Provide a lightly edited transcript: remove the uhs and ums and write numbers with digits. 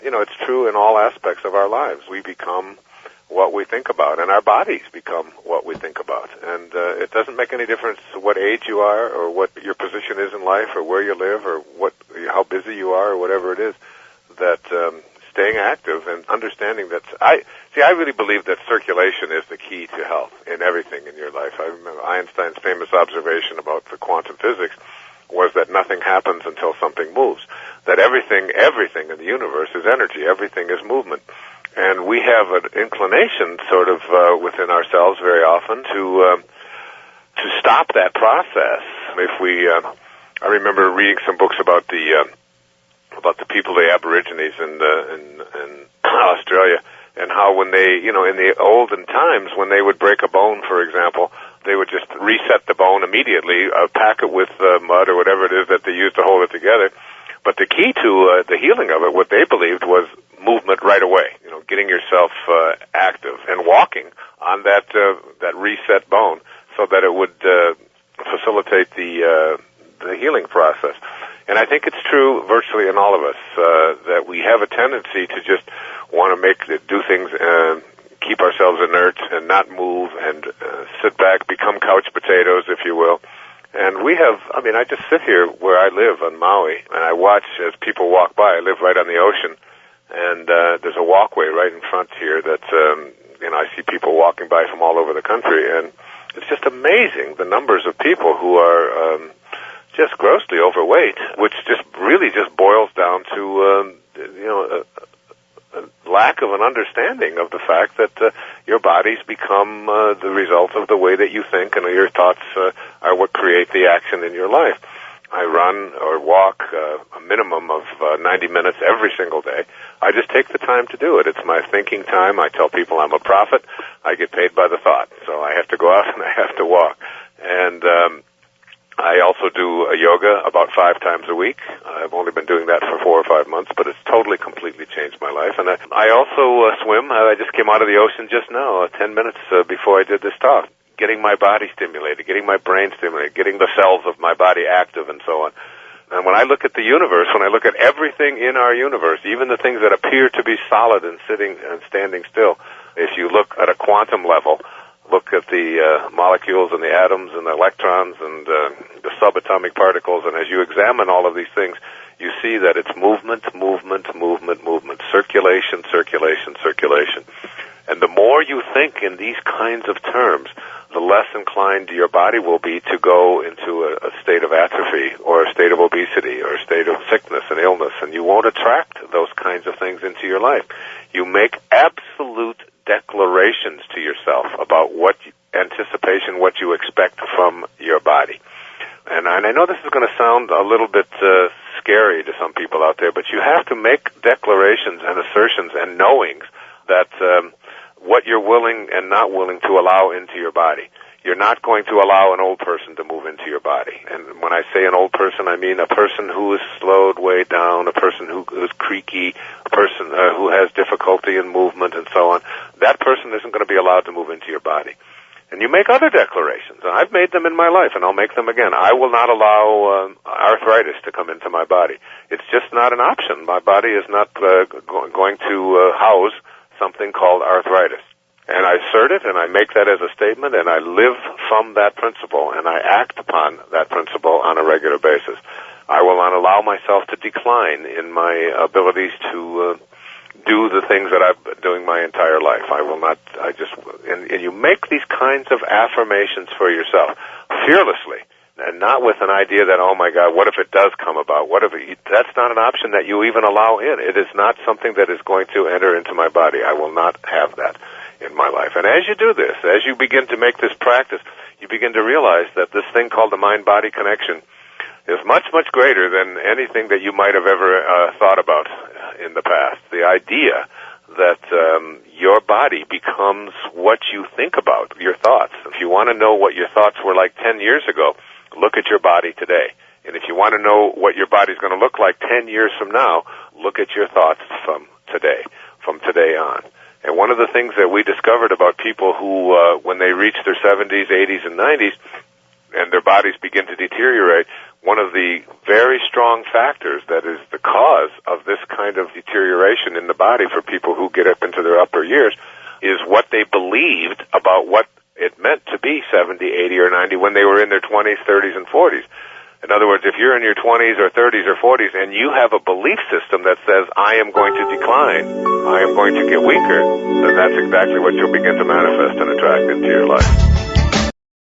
It's true in all aspects of our lives. We become what we think about, and our bodies become what we think about. And it doesn't make any difference what age you are, or what your position is in life, or where you live, or how busy you are, or whatever it is, that staying active and understanding that... I really believe that circulation is the key to health in everything in your life. I remember Einstein's famous observation about the quantum physics was that nothing happens until something moves, that everything in the universe is energy, everything is movement. And we have an inclination sort of within ourselves very often to stop that process. I remember reading some books about the people, the Aborigines in Australia, and how when they, in the olden times, when they would break a bone, for example, they would just reset the bone immediately, pack it with mud or whatever it is that they used to hold it together. But the key to the healing of it, what they believed, was movement right away. Getting yourself active and walking on that reset bone, so that it would facilitate the healing process. And I think it's true virtually in all of us that we have a tendency to just want to do things, keep ourselves inert and not move and sit back, become couch potatoes, if you will. And we have, I just sit here where I live on Maui, and I watch as people walk by. I live right on the ocean, and there's a walkway right in front here that, I see people walking by from all over the country, and it's just amazing the numbers of people who are just grossly overweight, which just really just boils down to, a lack of an understanding of the fact that your bodies become the result of the way that you think, and your thoughts are what create the action in your life. I run or walk a minimum of 90 minutes every single day. I just take the time to do it. It's my thinking time. I tell people I'm a prophet. I get paid by the thought, so I have to go out and I have to walk. And I also do yoga about 5 times a week. I've only been doing that for 4 or 5 months, but it's totally, completely changed my life. And I also swim. I just came out of the ocean just now, 10 minutes before I did this talk, getting my body stimulated, getting my brain stimulated, getting the cells of my body active, and so on. And when I look at the universe, when I look at everything in our universe, even the things that appear to be solid and sitting and standing still, if you look at a quantum level, look at the molecules and the atoms and the electrons and the subatomic particles, and as you examine all of these things, you see that it's movement, movement, movement, movement, circulation, circulation, circulation. And the more you think in these kinds of terms, the less inclined your body will be to go into a state of atrophy or a state of obesity or a state of sickness and illness, and you won't attract those kinds of things into your life. You make absolute declarations to yourself about what you expect from your body. And I know this is going to sound a little bit scary to some people out there, but you have to make declarations and assertions and knowings that what you're willing and not willing to allow into your body. You're not going to allow an old person to move into your body. And when I say an old person, I mean a person who is slowed way down, a person who is creaky, a person who has difficulty in movement and so on. That person isn't going to be allowed to move into your body. And you make other declarations. And I've made them in my life, and I'll make them again. I will not allow arthritis to come into my body. It's just not an option. My body is not going to house something called arthritis. And I assert it, and I make that as a statement, and I live from that principle, and I act upon that principle on a regular basis. I will not allow myself to decline in my abilities to do the things that I've been doing my entire life. I will not, and you make these kinds of affirmations for yourself, fearlessly, and not with an idea that, oh my God, what if it does come about? That's not an option that you even allow in. It is not something that is going to enter into my body. I will not have that in my life. And as you do this, as you begin to make this practice, you begin to realize that this thing called the mind-body connection is much, much greater than anything that you might have ever thought about in the past. The idea that your body becomes what you think about, your thoughts. If you want to know what your thoughts were like 10 years ago, look at your body today. And if you want to know what your body's going to look like 10 years from now, look at your thoughts from today on. And one of the things that we discovered about people who, when they reach their 70s, 80s, and 90s, and their bodies begin to deteriorate, one of the very strong factors that is the cause of this kind of deterioration in the body for people who get up into their upper years is what they believed about what it meant to be 70, 80, or 90 when they were in their 20s, 30s, and 40s. In other words, if you're in your 20s or 30s or 40s and you have a belief system that says, I am going to decline, I am going to get weaker, then that's exactly what you'll begin to manifest and attract into your life.